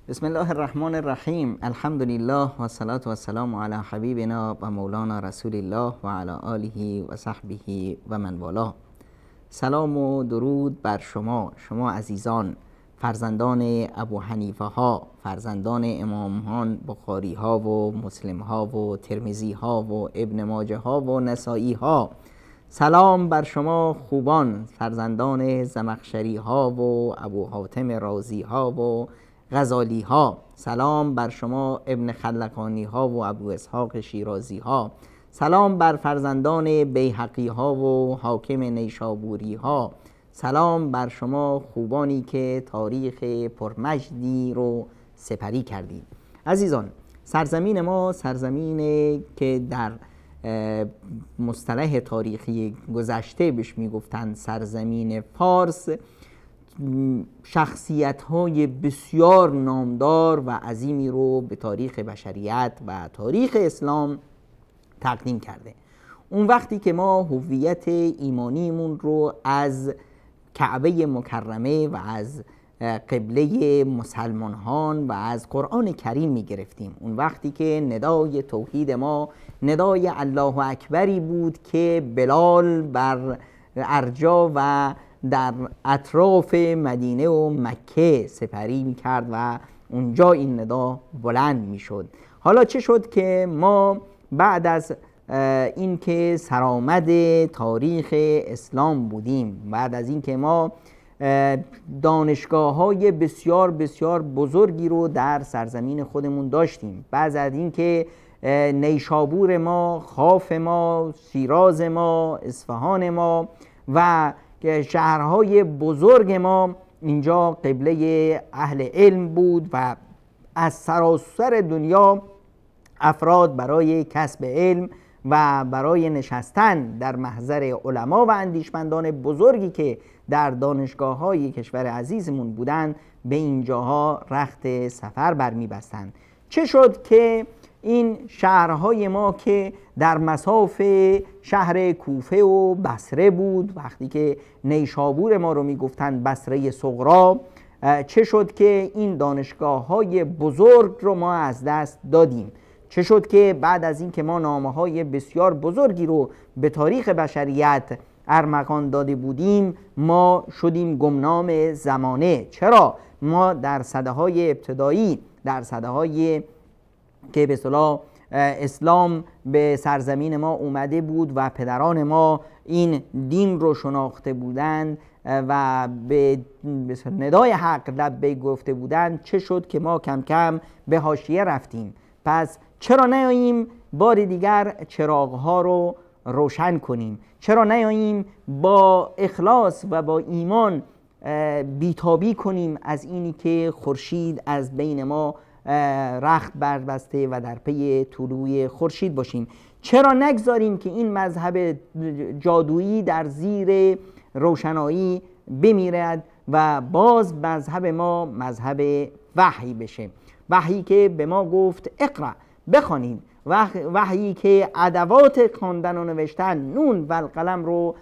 بسم الله الرحمن الرحیم. الحمد لله و الصلاة و السلام علی حبیبنا و مولانا رسول الله و علی آله و صحبه و من والاه. سلام و درود بر شما عزیزان، فرزندان ابو حنیفه ها، فرزندان امامان بخاری ها و مسلم ها و ترمذی ها و ابن ماجه ها و نسائی ها. سلام بر شما خوبان، فرزندان زمخشری ها و ابو حاتم رازی ها و غزالی ها. سلام بر شما ابن خلقانی ها و ابو اسحاق شیرازی ها. سلام بر فرزندان بیهقی ها و حاکم نیشابوری ها. سلام بر شما خوبانی که تاریخ پرمجدی رو سپری کردید. عزیزان، سرزمین ما سرزمینه که در مصطلح تاریخی گذشته بهش میگفتن سرزمین فارس. شخصیت‌های بسیار نامدار و عظیمی رو به تاریخ بشریت و تاریخ اسلام تقدیم کرده. اون وقتی که ما هویت ایمانیمون رو از کعبه مکرمه و از قبله مسلمانان و از قرآن کریم می گرفتیم، اون وقتی که ندای توحید ما ندای الله اکبری بود که بلال بر ارجا و در اطراف مدینه و مکه سپری می کرد و اونجا این ندا بلند می شد. حالا چه شد که ما بعد از اینکه سرآمد تاریخ اسلام بودیم، بعد از اینکه ما دانشگاه‌های بسیار بسیار بزرگی رو در سرزمین خودمون داشتیم، بعد از اینکه نیشابور ما، خاف ما، شیراز ما، اصفهان ما و شهرهای بزرگ ما اینجا قبله اهل علم بود و از سراسر دنیا افراد برای کسب علم و برای نشستن در محضر علما و اندیشمندان بزرگی که در دانشگاه‌های کشور عزیزمون بودند به اینجاها رخت سفر برمی بستند. چه شد که این شهرهای ما که در مصاف شهر کوفه و بصره بود، وقتی که نیشابور ما رو میگفتن بصره صغرا، چه شد که این دانشگاه‌های بزرگ رو ما از دست دادیم؟ چه شد که بعد از این که ما نامه‌های بسیار بزرگی رو به تاریخ بشریت ارمغان داده بودیم، ما شدیم گمنام زمانه؟ چرا؟ ما در سده‌های ابتدایی، در سده‌های که به اصطلاح اسلام به سرزمین ما اومده بود و پدران ما این دین رو شناخته بودند و به ندای حق لبیک گفته بودند، چه شد که ما کم کم به حاشیه رفتیم؟ پس چرا نیاییم بار دیگر چراغ‌ها رو روشن کنیم؟ چرا نیاییم با اخلاص و با ایمان بیتابی کنیم از اینی که خورشید از بین ما رخت بربسته و در پی طلوع خورشید باشیم؟ چرا نگذاریم که این مذهب جادویی در زیر روشنایی بمیرد و باز مذهب ما مذهب وحی بشه؟ وحی که به ما گفت اقرأ، بخوانید، وحی که ادوات خواندن و نوشتن، نون و القلم رو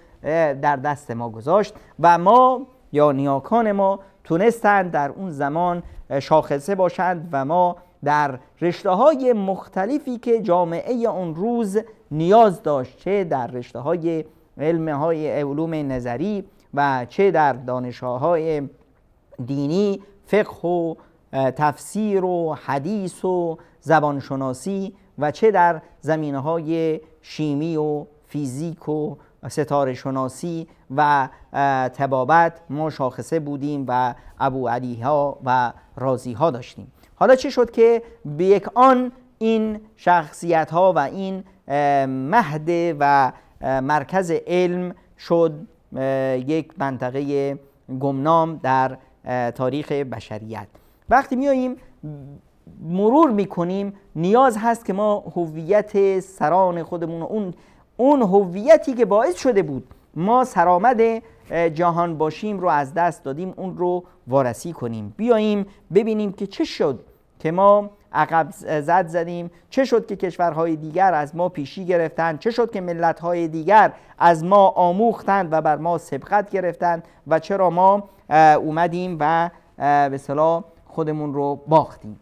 در دست ما گذاشت و ما یا نیاکان ما تونستند در اون زمان شاخصه باشند و ما در رشته‌های مختلفی که جامعه اون روز نیاز داشت، چه در رشته‌های علوم نظری و چه در دانشگاه‌های دینی، فقه و تفسیر و حدیث و زبانشناسی و چه در زمینه‌های شیمی و فیزیک و ستاره شناسی و طبابت ما شاخصه بودیم و ابو علی ها و رازی ها داشتیم. حالا چه شد که به یک آن این شخصیت ها و این مهد و مرکز علم شد یک منطقه گمنام در تاریخ بشریت؟ وقتی میاییم مرور میکنیم نیاز هست که ما هویت سران خودمون، اون هویتی که باعث شده بود ما سرآمد جهان باشیم رو از دست دادیم، اون رو وارسی کنیم. بیاییم ببینیم که چه شد که ما عقب زدیم، چه شد که کشورهای دیگر از ما پیشی گرفتند، چه شد که ملت‌های دیگر از ما آموختند و بر ما سبقت گرفتند و چرا ما اومدیم و به اصطلاح خودمون رو باختیم.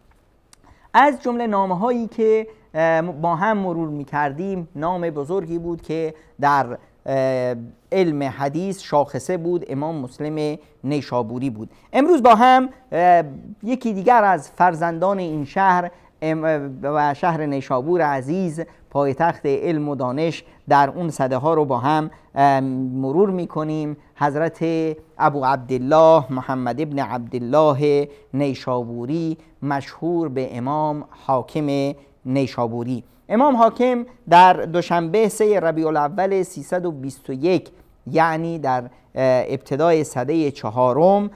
از جمله نامه‌هایی که با هم مرور می‌کردیم، نام بزرگی بود که در علم حدیث شاخصه بود، امام مسلم نیشابوری بود. امروز با هم یکی دیگر از فرزندان این شهر و شهر نیشابور عزیز، پایتخت علم و دانش در اون سده ها رو با هم مرور میکنیم. حضرت ابو عبدالله محمد ابن عبدالله نیشابوری، مشهور به امام حاکم نیشابوری. امام حاکم در دوشنبه 3 ربیع الاول 321 یعنی در ابتدای سده چهارم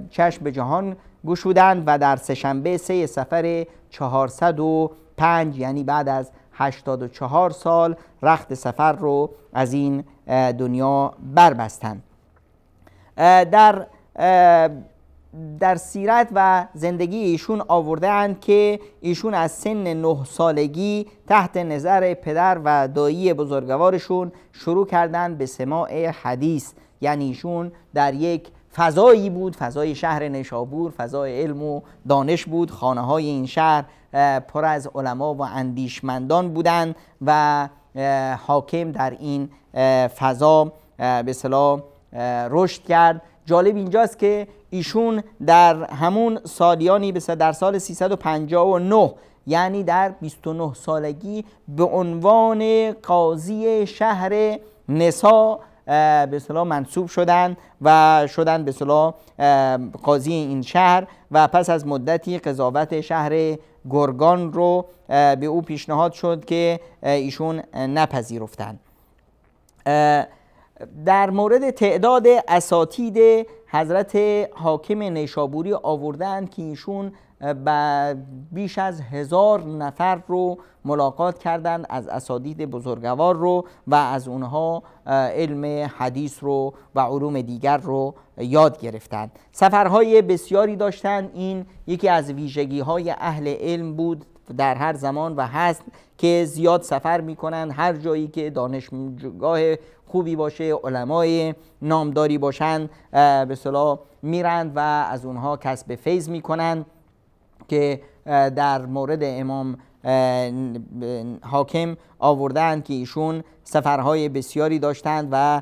چشم به جهان گشودند و در سه‌شنبه 3 صفر 405 یعنی بعد از 84 سال رخت سفر رو از این دنیا بربستند. در سیرت و زندگی ایشون آورده‌اند که ایشون از سن 9 سالگی تحت نظر پدر و دایی بزرگوارشون شروع کردند به سماع حدیث. یعنی ایشون در یک فضایی بود، فضای شهر نیشابور، فضای علم و دانش بود. خانه های این شهر پر از علما و اندیشمندان بودند و حاکم در این فضا به اصطلاح رشد کرد. جالب اینجاست که ایشون در همون سالیانی در سال 359 یعنی در 29 سالگی به عنوان قاضی شهر نسا به اصطلاح منصوب شدند و شدند به اصطلاح قاضی این شهر و پس از مدتی قضاوت شهر گرگان رو به او پیشنهاد شد که ایشون نپذیرفتند. در مورد تعداد اساتید حضرت حاکم نیشابوری آوردند که ایشون بیش از 1000 نفر رو ملاقات کردند از اساتید بزرگوار رو و از اونها علم حدیث رو و علوم دیگر رو یاد گرفتند. سفرهای بسیاری داشتند. این یکی از ویژگی های اهل علم بود در هر زمان و هست که زیاد سفر میکنن. هر جایی که دانشگاه خوبی باشه، علمای نامداری باشن، به اصطلاح میرند و از اونها کسب فیض میکنن که در مورد امام حاکم آوردند که ایشون سفرهای بسیاری داشتند و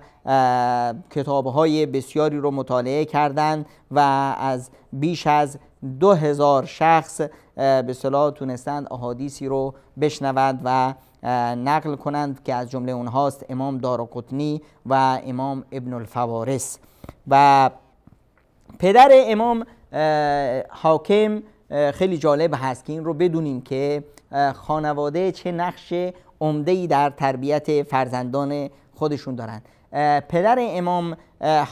کتابهای بسیاری رو مطالعه کردند و از بیش از 2000 شخص به اصطلاح تونستند احادیثی رو بشنوند و نقل کنند که از جمله اونهاست امام دارقطنی و امام ابن الفوارس. و پدر امام حاکم خیلی جالب هست که این رو بدونیم که خانواده چه نقش عمده‌ای در تربیت فرزندان خودشون دارند. پدر امام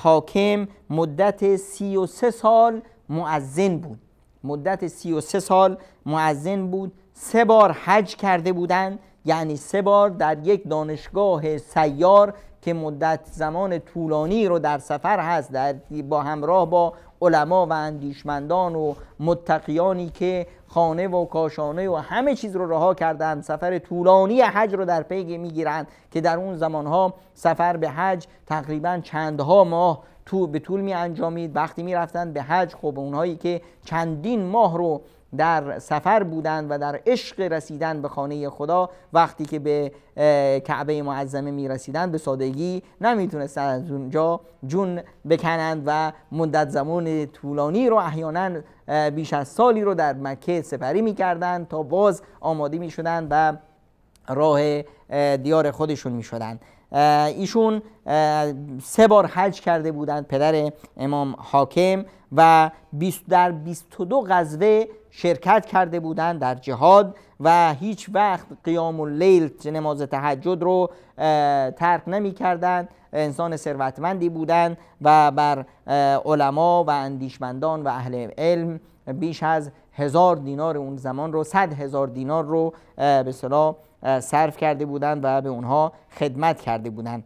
حاکم مدت 33 سال مؤذن بود. مدت 33 سال مؤذن بود. 3 بار حج کرده بودند، یعنی 3 بار در یک دانشگاه سیار که مدت زمان طولانی رو در سفر هست، با همراه با علما و اندیشمندان و متقیانی که خانه و کاشانه و همه چیز رو رها کردند، سفر طولانی حج رو در پی میگیرند که در اون زمانها سفر به حج تقریبا چندها ماه به طول می انجامید. وقتی می رفتند به حج، خب اونهایی که چندین ماه رو در سفر بودند و در عشق رسیدن به خانه خدا، وقتی که به کعبه معظمه می رسیدند به سادگی نمیتونستند از اونجا جون بکنند و مدت زمان طولانی رو، احیانا بیش از سالی رو در مکه سپری می کردند تا باز آماده می شدند و راه دیار خودشون می شدند. ایشون 3 بار حج کرده بودند پدر امام حاکم و در 22 غزوه شرکت کرده بودند در جهاد و هیچ وقت قیام اللیل، نماز تهجد رو ترک نمی کردند. انسان ثروتمندی بودند و بر علما و اندیشمندان و اهل علم بیش از 1000 دینار اون زمان رو، 100,000 دینار رو به اصطلاح صرف کرده بودند و به اونها خدمت کرده بودند.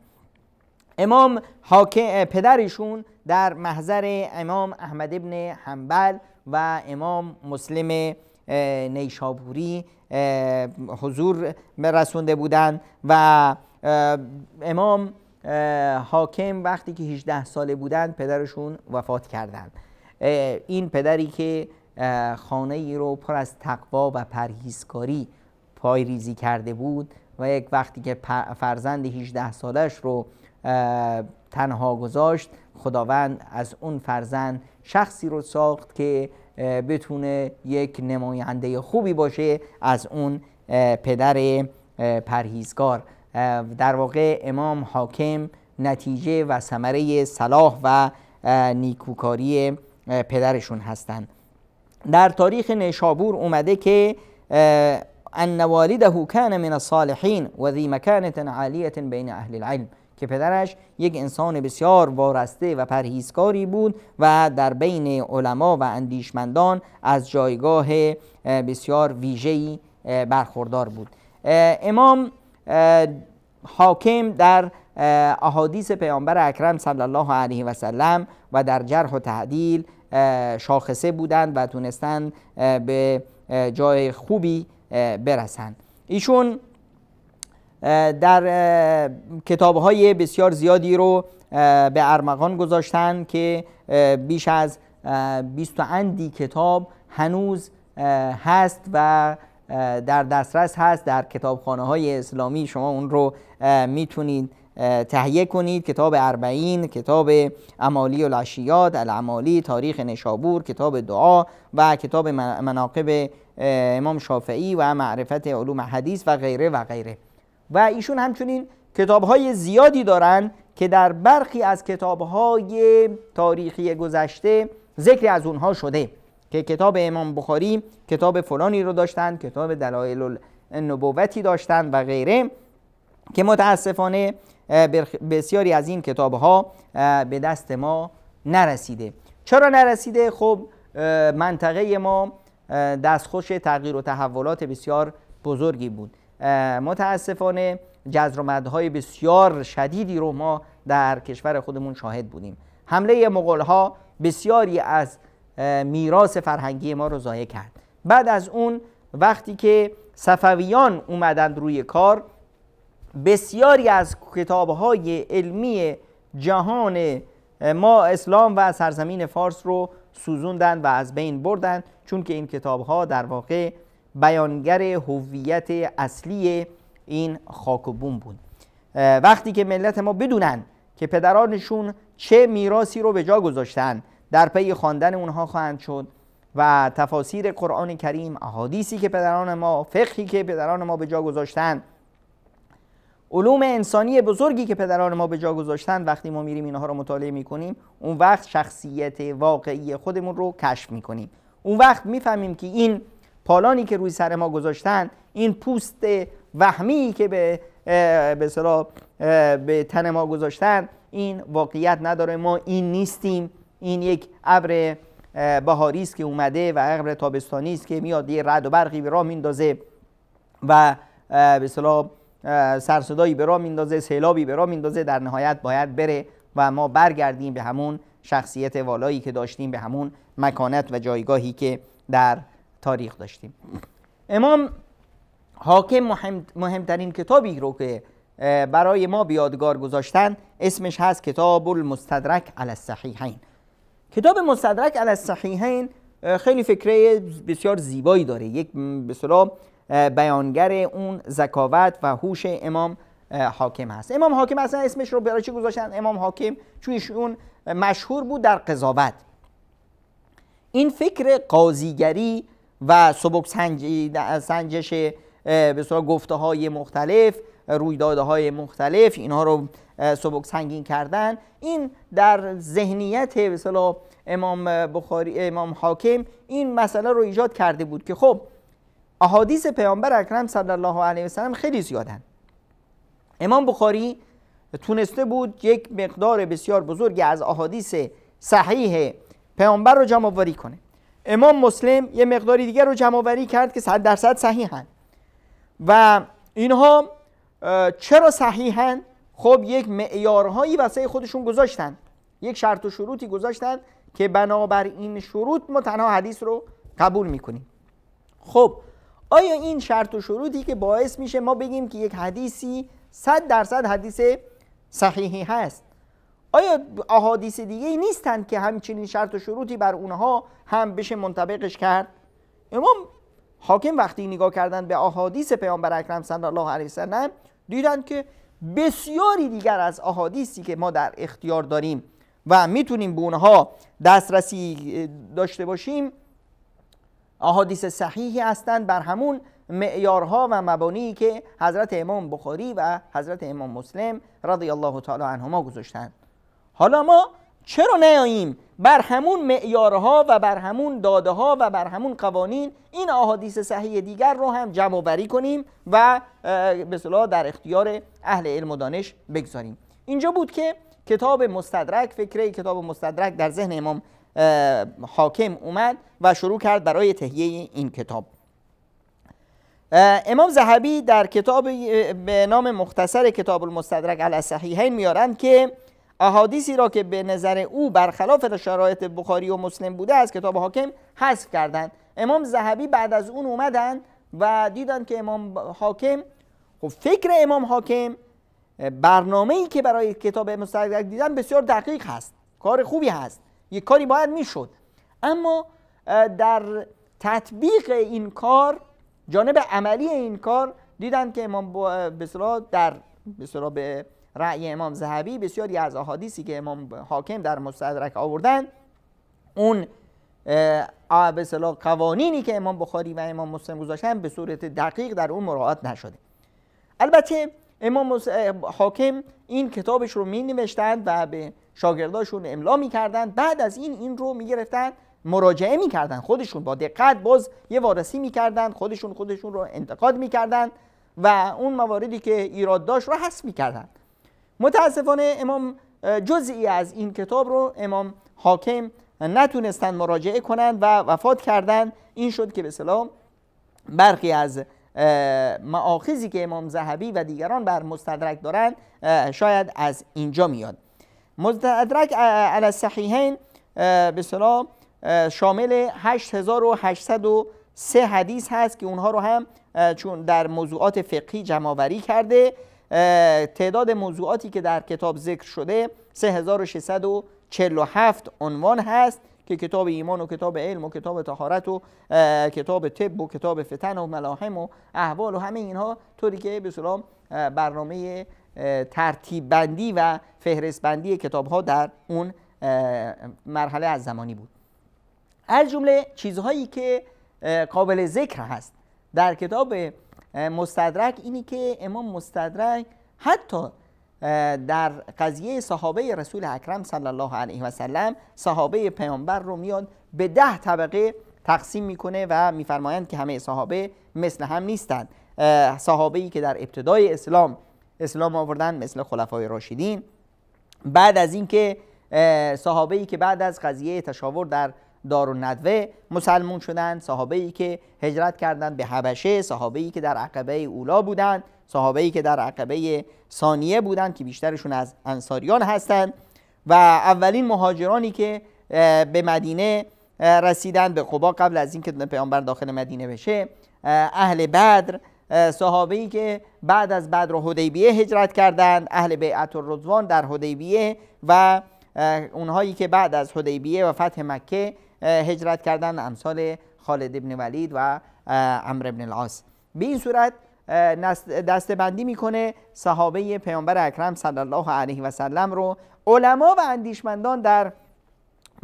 امام حاکم پدرشون در محضر امام احمد ابن حنبل و امام مسلم نیشابوری حضور رسونده بودند و امام حاکم وقتی که 18 ساله بودند پدرشون وفات کردند. این پدری که خانه ای رو پر از تقوا و پرهیزکاری پایریزی کرده بود و یک وقتی که فرزند 18 سالش رو تنها گذاشت، خداوند از اون فرزند شخصی رو ساخت که بتونه یک نماینده خوبی باشه از اون پدر پرهیزگار. در واقع امام حاکم نتیجه و ثمره صلاح و نیکوکاری پدرشون هستند. در تاریخ نیشابور اومده که ان والده کان من الصالحین و ذی مکانة عالیة بین اهل العلم، که پدرش یک انسان بسیار وارسته و پرهیزکاری بود و در بین علما و اندیشمندان از جایگاه بسیار ویژه‌ای برخوردار بود. امام حاکم در احادیث پیامبر اکرم صلی الله علیه و سلم و در جرح و تعدیل شاخصه بودند و تونستند به جای خوبی برسند. ایشون در کتاب‌های بسیار زیادی رو به ارمغان گذاشتن که بیش از 20 اندی کتاب هنوز هست و در دسترس هست. در کتابخانه‌های اسلامی شما اون رو میتونید تهیه کنید. کتاب 40، کتاب امالی العشیات، العمالی، تاریخ نیشابور، کتاب دعا و کتاب مناقب امام شافعی و معرفت علوم حدیث و غیره و غیره. و ایشون همچنین کتاب‌های زیادی دارن که در برخی از کتاب‌های تاریخی گذشته ذکری از اونها شده که کتاب امام بخاری کتاب فلانی رو داشتن، کتاب دلایل النبوتی داشتن و غیره، که متاسفانه بسیاری از این کتاب‌ها به دست ما نرسیده. چرا نرسیده؟ خب منطقه ما دستخوش تغییر و تحولات بسیار بزرگی بود. متاسفانه جزر و مدهای بسیار شدیدی رو ما در کشور خودمون شاهد بودیم. حمله مغول‌ها بسیاری از میراث فرهنگی ما رو ضایع کرد. بعد از اون وقتی که صفویان اومدند روی کار، بسیاری از کتاب‌های علمی جهان ما اسلام و سرزمین فارس رو سوزوندن و از بین بردن، چون که این کتاب‌ها در واقع بیانگر هویت اصلی این خاک و بوم بود. وقتی که ملت ما بدونن که پدرانشون چه میراثی رو به جا گذاشتن، در پی خواندن اونها خواهند شد و تفاسیر قرآن کریم، احادیثی که پدران ما، فقهی که پدران ما به جا گذاشتن، علوم انسانی بزرگی که پدران ما به جا گذاشتن، وقتی ما میریم اینها رو مطالعه میکنیم، اون وقت شخصیت واقعی خودمون رو کشف میکنیم. اون وقت میفهمیم که این پالانی که روی سر ما گذاشتن، این پوست وهمی که به تن ما گذاشتن، این واقعیت نداره. ما این نیستیم. این یک ابر بهاری است که اومده و ابر تابستانی است که میاد یه رعد و برقی به راه میندازه و به اصطلاح سرصدایی به راه میندازه، سیلابی به راه میندازه، در نهایت باید بره و ما برگردیم به همون شخصیت والایی که داشتیم، به همون مکانت و جایگاهی که در تاریخ داشتیم. امام حاکم مهمترین کتابی رو که برای ما به یادگار گذاشتن اسمش هست کتاب المستدرک علی الصحیحین. کتاب مستدرک علی الصحیحین خیلی فکره بسیار زیبایی داره. یک به اصطلاح بیانگر اون ذکاوت و هوش امام حاکم هست. امام حاکم اصلا اسمش رو برای چی گذاشتن امام حاکم؟ چون ایشون مشهور بود در قضاوت. این فکر قاضیگری و سبک سنجش به اصطلاح گفته‌های مختلف، رویدادهای مختلف، اینها رو سبک سنگین کردن، این در ذهنیت به اصطلاح امام بخاری، امام حاکم این مسئله رو ایجاد کرده بود که خب احادیث پیامبر اکرم صلی الله علیه و سلم خیلی زیادن. امام بخاری تونسته بود یک مقدار بسیار بزرگی از احادیث صحیح پیامبر رو جمع آوری کنه. امام مسلم یه مقداری دیگر رو جمع آوری کرد که 100% صحیحن. و اینها چرا صحیحن؟ خب یک معیارهایی واسه خودشون گذاشتن، یک شرط و شروطی گذاشتن که بنابر این شروط ما تنها حدیث رو قبول میکنیم. خب آیا این شرط و شروطی که باعث میشه ما بگیم که یک حدیثی 100% حدیث صحیحی هست، آیا احادیث دیگه ای نیستند که همچنین شرط و شروطی بر اونها هم بشه منطبقش کرد؟ امام حاکم وقتی نگاه کردن به احادیث پیامبر اکرم صلی الله علیه وسلم دیدن که بسیاری دیگر از احادیثی که ما در اختیار داریم و میتونیم به اونها دسترسی داشته باشیم احادیث صحیحی هستند بر همون معیارها و مبانی که حضرت امام بخاری و حضرت امام مسلم رضی الله تعالی عنهما گذاشتند. حالا ما چرا نیاییم بر همون معیارها و بر همون داده ها و بر همون قوانین این احادیث صحیح دیگر رو هم جمع آوری کنیم و به اصطلاح در اختیار اهل علم و دانش بگذاریم؟ اینجا بود که کتاب مستدرک، فکره کتاب مستدرک در ذهن امام حاکم اومد و شروع کرد برای تهیه این کتاب. امام ذهبی در کتاب به نام مختصر کتاب المستدرک علی الصحیحین میارند که احادیثی را که به نظر او برخلاف شرایط بخاری و مسلم بوده از کتاب حاکم حذف کردند. امام ذهبی بعد از اون اومدن و دیدن که امام حاکم، خب فکر امام حاکم، برنامه‌ای که برای کتاب مستدرک دیدن بسیار دقیق هست، کار خوبی هست، یک کاری باید میشد، اما در تطبیق این کار، جانب عملی این کار، دیدن که امام به رأی امام ذهبی بسیاری از احادیثی که امام حاکم در مستدرک آوردن، اون به اصطلاح قوانینی که امام بخاری و امام مسلم گذاشتن به صورت دقیق در اون مراعات نشده. البته امام حاکم این کتابش رو می نوشتند و به شاگرداشون املا می کردند. بعد از این رو می گرفتن مراجعه می کردن، خودشون با دقت باز یه وارسی می کردن، خودشون رو انتقاد می کردن و اون مواردی که ایراد داشت رو حذف می کردن. متاسفانه امام جزئی از این کتاب رو امام حاکم نتونستن مراجعه کنند و وفات کردند. این شد که به اصطلاح برخی از مآخذی که امام ذهبی و دیگران بر مستدرک دارند شاید از اینجا میاد. مستدرک علی الصحیحین به اصطلاح شامل 8803 حدیث هست که اونها رو هم چون در موضوعات فقهی جمع آوری کرده. تعداد موضوعاتی که در کتاب ذکر شده 3647 عنوان هست که کتاب ایمان و کتاب علم و کتاب طهارت و کتاب طب و کتاب فتن و ملاحم و احوال و همه اینها، طوری که به اصطلاح برنامه ترتیب بندی و فهرست بندی کتاب ها در اون مرحله از زمانی بود. از جمله چیزهایی که قابل ذکر هست در کتاب مستدرک اینی که امام مستدرک حتی در قضیه صحابه رسول اکرم صلی الله علیه و سلم، صحابه پیامبر رو میاد به 10 طبقه تقسیم میکنه و میفرمایند که همه صحابه مثل هم نیستند. صحابه‌ای که در ابتدای اسلام آوردن مثل خلفای راشدین، بعد از اینکه صحابه‌ای که بعد از قضیه تشاور در دارالندوه مسلمون شدن، صحابه‌ای که هجرت کردند به حبشه، صحابه‌ای که در عقبه اولا بودند، صحابه‌ای که در عقبه ثانیه بودند که بیشترشون از انصاریان هستند، و اولین مهاجرانی که به مدینه رسیدند به قبا قبل از اینکه پیامبر داخل مدینه بشه، اهل بدر، صحابه‌ای که بعد از بدر و حدیبیه هجرت کردند، اهل بیعت الرضوان در حدیبیه، و اونهایی که بعد از حدیبیه و فتح مکه هجرت کردند، امثال خالد ابن ولید و عمرو ابن العاص. به این صورت دسته‌بندی میکنه صحابه پیامبر اکرم صلی الله علیه و سلم رو. علما و اندیشمندان در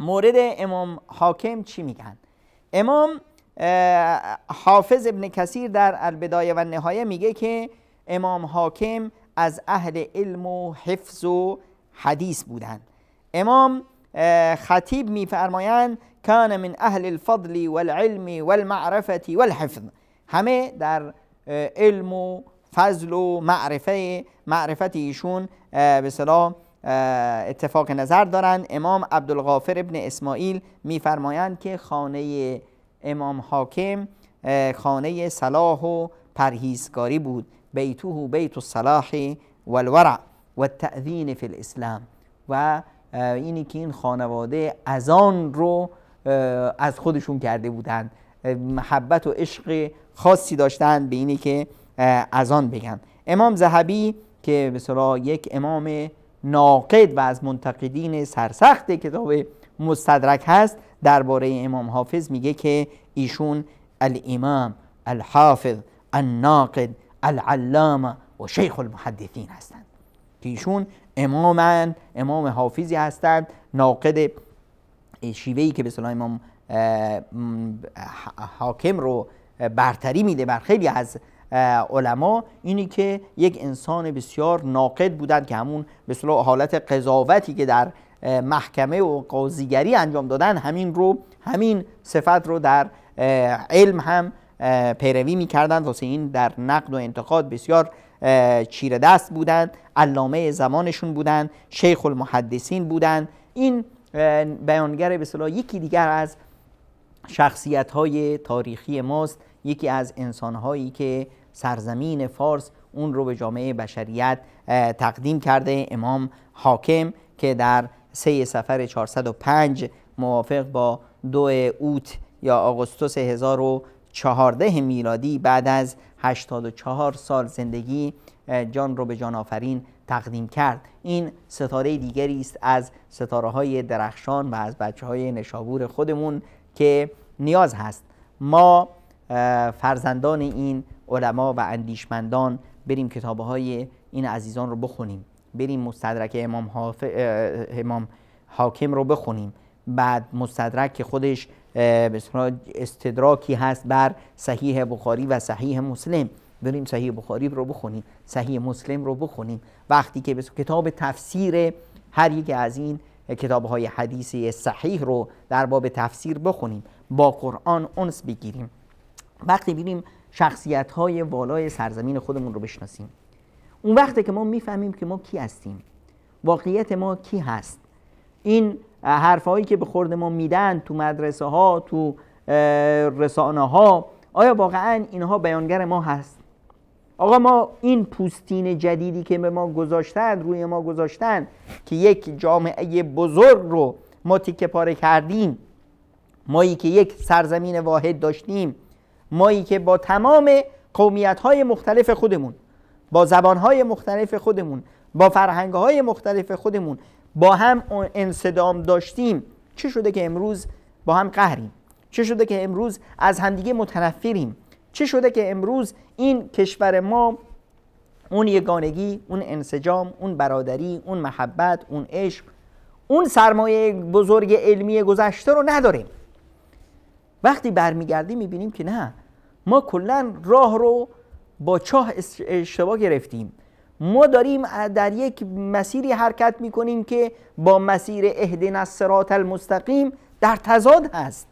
مورد امام حاکم چی میگن؟ امام حافظ ابن کثیر در البدایه و النهایه میگه که امام حاکم از اهل علم و حفظ و حدیث بودند. امام خطیب میفرمایند کان من اهل الفضل والعلم والمعرفه والحفظ، همه در علم و فضل و معرفت ایشون به اصطلاح اتفاق نظر دارند. امام عبدالغافر ابن اسماعیل میفرمایند که خانه امام حاکم خانه صلاح و پرهیزکاری بود، بیته بیت الصلاح والورع والتأذین فی الاسلام، و اینی که این خانواده اذان رو از خودشون کرده بودند، محبت و عشق خاصی داشتند به اینی که اذان بگن. امام ذهبی که به اصطلاح یک امام ناقد و از منتقدین سرسخت کتاب مستدرک هست درباره امام حافظ میگه که ایشون الامام الحافظ الناقد العلامه و شیخ المحدثین هستند، که ایشون امام حافظی هستند، ناقد شیوهی که به اصطلاح امام حاکم رو برتری میده بر خیلی از علما، اینی که یک انسان بسیار ناقد بودند که همون به اصطلاح حالت قضاوتی که در محکمه و قاضیگری انجام دادن همین صفت رو در علم هم پیروی میکردند، واسه این در نقد و انتقاد بسیار چیره دست بودند، علامه زمانشون بودند، شیخ المحدثین بودند. این بیانگر به اصطلاح یکی دیگر از شخصیت‌های تاریخی ماست، یکی از انسان‌هایی که سرزمین فارس اون رو به جامعه بشریت تقدیم کرده، امام حاکم که در 3 صفر 405 موافق با 2 اوت یا آگوستوس 1014 میلادی بعد از 84 سال زندگی جان رو به جان آفرین تقدیم کرد. این ستاره دیگری است از ستاره‌های درخشان و از بچه‌های نشابور خودمون که نیاز هست ما فرزندان این علما و اندیشمندان بریم کتاب‌های این عزیزان رو بخونیم، بریم مستدرک امام حاکم رو بخونیم، بعد مستدرک که خودش استدراکی هست بر صحیح بخاری و صحیح مسلم، بریم صحیح بخاری رو بخونیم، صحیح مسلم رو بخونیم. وقتی که کتاب تفسیر هر یک از این کتاب‌های حدیثی صحیح رو در باب تفسیر بخونیم، با قرآن انس بگیریم، وقتی بریم شخصیت‌های والای سرزمین خودمون رو بشناسیم، اون وقته که ما میفهمیم که ما کی هستیم، واقعیت ما کی هست. این حرفایی که به خورد ما میدن تو مدرسه ها، تو رسانه ها، آیا واقعا اینها بیانگر ما هست؟ آقا ما این پوستین جدیدی که به ما گذاشتن، روی ما گذاشتن که یک جامعه بزرگ رو ما تیکه پاره کردیم، مایی که یک سرزمین واحد داشتیم، مایی که با تمام قومیت‌های مختلف خودمون، با زبان‌های مختلف خودمون، با فرهنگ‌های مختلف خودمون با هم انصدام داشتیم، چه شده که امروز با هم قهریم؟ چه شده که امروز از همدیگه متنفریم؟ چه شده که امروز این کشور ما اون یگانگی، اون انسجام، اون برادری، اون محبت، اون عشق، اون سرمایه بزرگ علمی گذشته رو نداریم؟ وقتی برمیگردیم میبینیم که نه، ما کلا راه رو با چاه اشتباه گرفتیم. ما داریم در یک مسیری حرکت میکنیم که با مسیر اهدنا الصراط المستقیم در تضاد هست.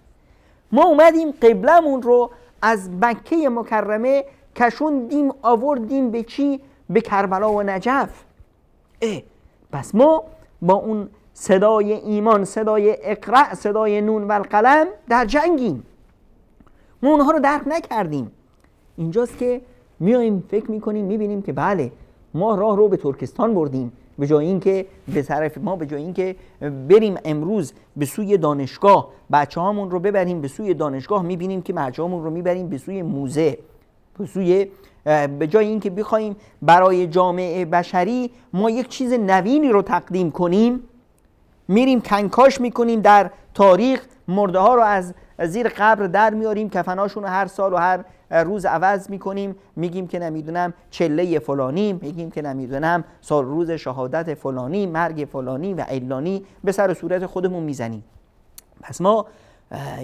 ما اومدیم قبلمون رو از مکه مکرمه کشوندیم آوردیم به چی؟ به کربلا و نجف. پس ما با اون صدای ایمان، صدای اقرأ، صدای نون و القلم در جنگیم. ما اونها رو درک نکردیم. اینجاست که میایم فکر میکنیم میبینیم که بله، ما راه رو به ترکستان بردیم، به جای اینکه به طرف ما، به جای اینکه بریم امروز به سوی دانشگاه بچه‌هامون رو ببریم به سوی دانشگاه، میبینیم که بچه‌هامون رو میبریم به سوی موزه، به جای اینکه بخوایم برای جامعه بشری ما یک چیز نوینی رو تقدیم کنیم، میریم کنکاش میکنیم در تاریخ، مرده ها رو از زیر قبر در میاریم، کفناشون رو هر سال و هر روز عوض میکنیم، میگیم که نمیدونم چله فلانی، میگیم که نمیدونم سال روز شهادت فلانی، مرگ فلانی و علانی به سر صورت خودمون میزنیم. پس ما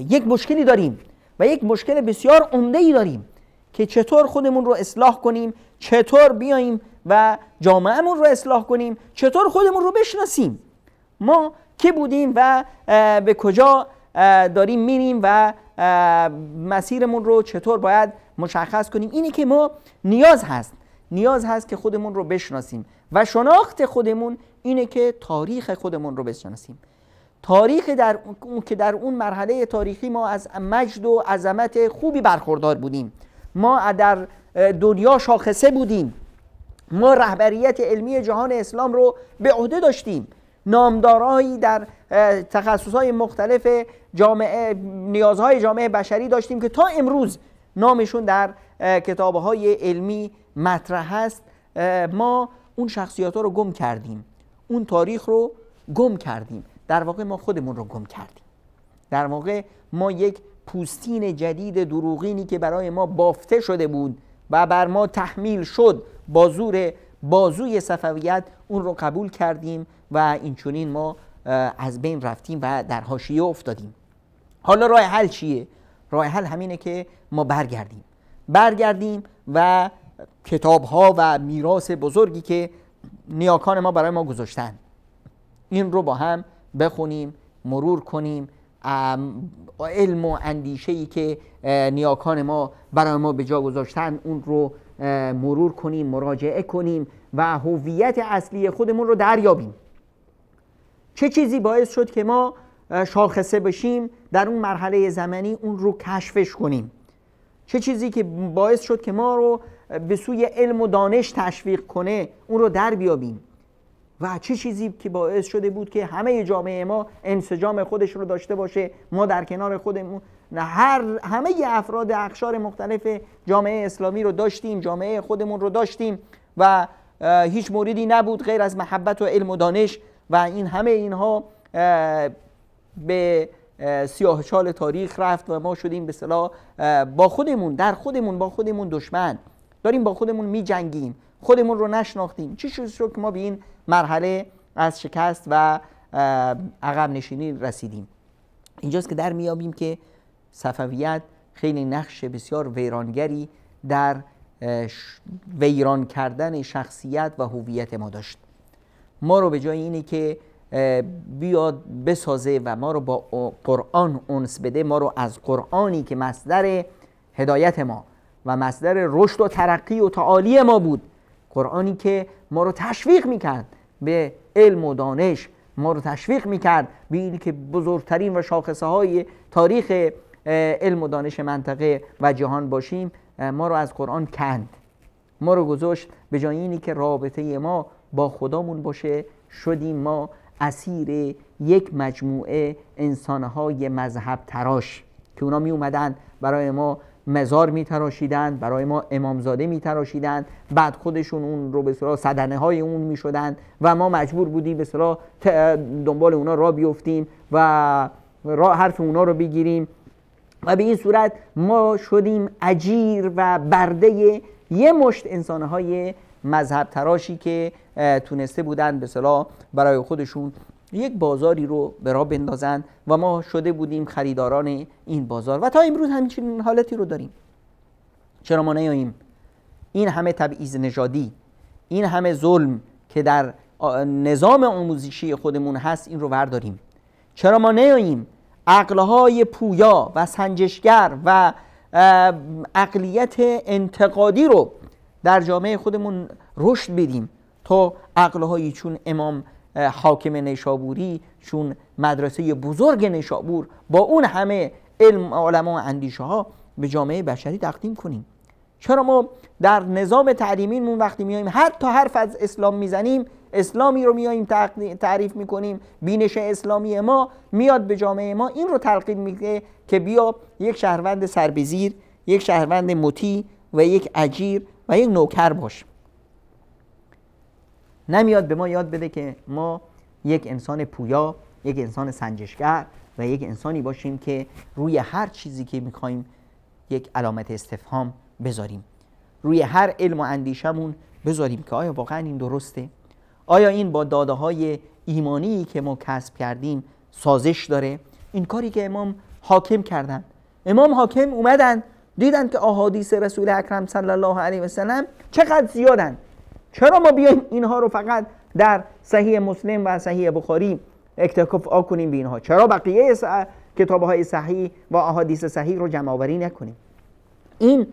یک مشکلی داریم و یک مشکل بسیار عمده‌ای داریم که چطور خودمون رو اصلاح کنیم، چطور بیاییم و جامعهمون رو اصلاح کنیم، چطور خودمون رو بشناسیم، ما کی بودیم و به کجا داریم میریم و مسیرمون رو چطور باید مشخص کنیم. اینی که ما نیاز هست که خودمون رو بشناسیم و شناخت خودمون اینه که تاریخ خودمون رو بشناسیم. تاریخ که در اون مرحله تاریخی ما از مجد و عظمت خوبی برخوردار بودیم، ما در دنیا شاخصه بودیم، ما رهبریت علمی جهان اسلام رو به عهده داشتیم، نامدارایی در تخصصهای مختلف جامعه، نیازهای جامعه بشری داشتیم که تا امروز نامشون در کتابهای علمی مطرح هست. ما اون شخصیت ها رو گم کردیم، اون تاریخ رو گم کردیم. در واقع ما خودمون رو گم کردیم. در واقع ما یک پوستین جدید دروغینی که برای ما بافته شده بود و بر ما تحمیل شد با زور بازوی صفویت، اون رو قبول کردیم و اینچنین ما از بین رفتیم و در حاشیه افتادیم. حالا راه حل چیه؟ راه حل همینه که ما برگردیم و کتاب‌ها و میراث بزرگی که نیاکان ما برای ما گذاشتن، این رو با هم بخونیم، مرور کنیم، علم و اندیشه‌ای که نیاکان ما برای ما به جا گذاشتن اون رو مرور کنیم، مراجعه کنیم و هویت اصلی خودمون رو دریابیم. چه چیزی باعث شد که ما شاخصه بشیم در اون مرحله زمانی، اون رو کشفش کنیم. چه چیزی که باعث شد که ما رو به سوی علم و دانش تشویق کنه، اون رو در بیابیم. و چه چیزی که باعث شده بود که همه جامعه ما انسجام خودش رو داشته باشه، ما در کنار خودمون همه افراد اقشار مختلف جامعه اسلامی رو داشتیم، جامعه خودمون رو داشتیم و هیچ موردی نبود غیر از محبت و علم و دانش و این همه اینها به سیاه چال تاریخ رفت و ما شدیم به اصطلاح با خودمون دشمن، داریم با خودمون می جنگیم، خودمون رو نشناختیم. چی شد که ما به این مرحله از شکست و عقب نشینی رسیدیم؟ اینجاست که در میابیم که صفویت خیلی نقش بسیار ویرانگری در ویران کردن شخصیت و هویت ما داشت. ما رو به جای اینی که بیاد بسازه و ما رو با قرآن انس بده، ما رو از قرآنی که مصدر هدایت ما و مصدر رشد و ترقی و تعالی ما بود، قرآنی که ما رو تشویق میکرد به علم و دانش، ما رو تشویق میکرد به این که بزرگترین و شاخصه های تاریخ علم و دانش منطقه و جهان باشیم، ما رو از قرآن کند، ما رو گذاشت به جای اینی که رابطه ما با خدامون باشه، شدیم ما اسیر یک مجموعه انسانهای مذهب تراش که اونا می اومدن برای ما مزار می تراشیدن، برای ما امامزاده می تراشیدن، بعد خودشون اون رو به اصطلاح صدنه های اون می شدن و ما مجبور بودیم به اصطلاح دنبال اونا را بیفتیم و حرف اونا رو بگیریم و به این صورت ما شدیم اجیر و برده یه مشت انسانهای مذهب تراشی که تونسته بودن به اصطلاح برای خودشون یک بازاری رو به راه بندازن و ما شده بودیم خریداران این بازار و تا امروز همچین حالتی رو داریم. چرا ما نیاییم این همه تبعیض نژادی، این همه ظلم که در نظام آموزشی خودمون هست این رو برداریم؟ چرا ما نیاییم عقلهای پویا و سنجشگر و عقلیت انتقادی رو در جامعه خودمون رشد بدیم تا عقلهایی چون امام حاکم نیشابوری، چون مدرسه بزرگ نیشابور با اون همه علم علما و اندیشه ها به جامعه بشری تقدیم کنیم؟ چرا ما در نظام تعلیمیمون وقتی میایم حتی حرف از اسلام میزنیم، اسلامی رو میایم تعریف میکنیم، بینش اسلامی ما میاد به جامعه ما این رو تلقین میگه که بیا یک شهروند سربزیر، یک شهروند مطیع و یک اجیر و یک نوکر باش. نمیاد به ما یاد بده که ما یک انسان پویا، یک انسان سنجشگر و یک انسانی باشیم که روی هر چیزی که میخوایم یک علامت استفهام بذاریم، روی هر علم و اندیشمون بذاریم که آیا واقعا این درسته؟ آیا این با داده های ایمانی که ما کسب کردیم سازش داره؟ این کاری که امام حاکم کردن، امام حاکم اومدن دیدن که احادیث رسول اکرم صلی الله علیه و سلم چقدر زیادن، چرا ما بیایم اینها رو فقط در صحیح مسلم و صحیح بخاری اکتفا کنیم به اینها؟ چرا بقیه کتاب‌های صحیح و احادیث صحیح رو جمع آوری نکنیم؟ این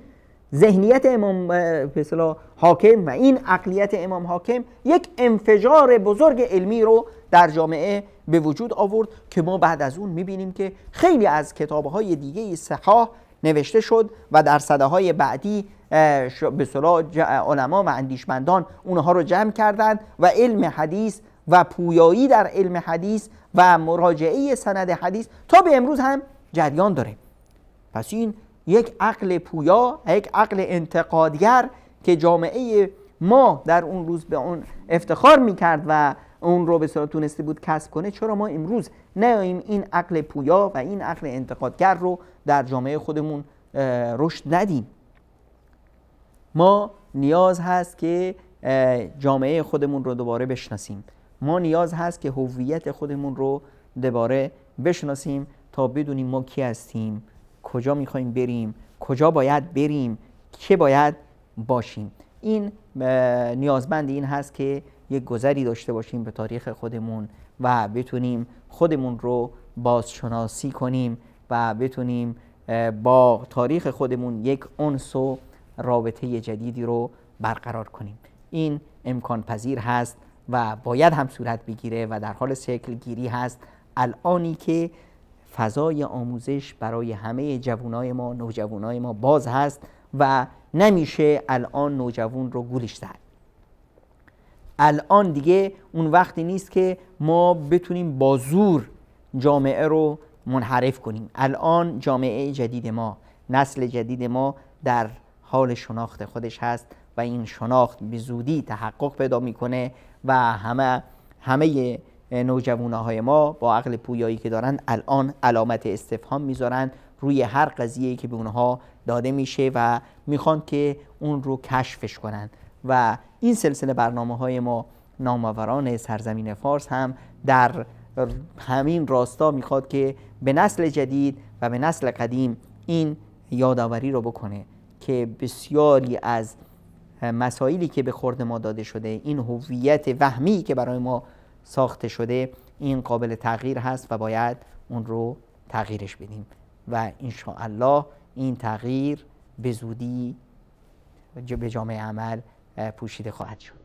ذهنیت امام به اصطلاح حاکم و این عقلیت امام حاکم یک انفجار بزرگ علمی رو در جامعه به وجود آورد که ما بعد از اون می‌بینیم که خیلی از کتاب‌های دیگه صحاح نوشته شد و در سده‌های بعدی به اصطلاح علما و اندیشمندان اونها رو جمع کردند و علم حدیث و پویایی در علم حدیث و مراجعه سند حدیث تا به امروز هم جریان داره. پس این یک عقل پویا، یک عقل انتقادگر که جامعه ما در اون روز به اون افتخار میکرد و اون رو به صورت تونسته بود کسب کنه، چرا ما امروز نیاییم این عقل پویا و این عقل انتقادگر رو در جامعه خودمون رشد ندیم؟ ما نیاز هست که جامعه خودمون رو دوباره بشناسیم. ما نیاز هست که هویت خودمون رو دوباره بشناسیم تا بدونیم ما کی هستیم، کجا میخوایم بریم، کجا باید بریم، چه باید باشیم. این نیازمند این هست که یک گذری داشته باشیم به تاریخ خودمون و بتونیم خودمون رو بازشناسی کنیم و بتونیم با تاریخ خودمون یک انس و رابطه جدیدی رو برقرار کنیم. این امکان پذیر هست و باید هم صورت بگیره و در حال شکل گیری هست الانی که فضای آموزش برای همه جوانای ما، نوجوانای ما باز هست و نمیشه الان نوجوان رو گولش زد. الان دیگه اون وقتی نیست که ما بتونیم با زور جامعه رو منحرف کنیم. الان جامعه جدید ما، نسل جدید ما در حال شناخت خودش هست و این شناخت به زودی تحقق پیدا میکنه و همه نوجوانهای ما با عقل پویایی که دارن الان علامت استفهام میذارن روی هر قضیه‌ای که به اونها داده میشه و میخوان که اون رو کشفش کنن. و این سلسله برنامه‌های ما نامآوران سرزمین فارس هم در همین راستا میخواد که به نسل جدید و به نسل قدیم این یادآوری رو بکنه که بسیاری از مسائلی که به خورد ما داده شده، این هویت وهمی که برای ما ساخته شده، این قابل تغییر هست و باید اون رو تغییرش بدیم و انشاءالله این تغییر به زودی به جامعه عمل پوشیده خواهد شد.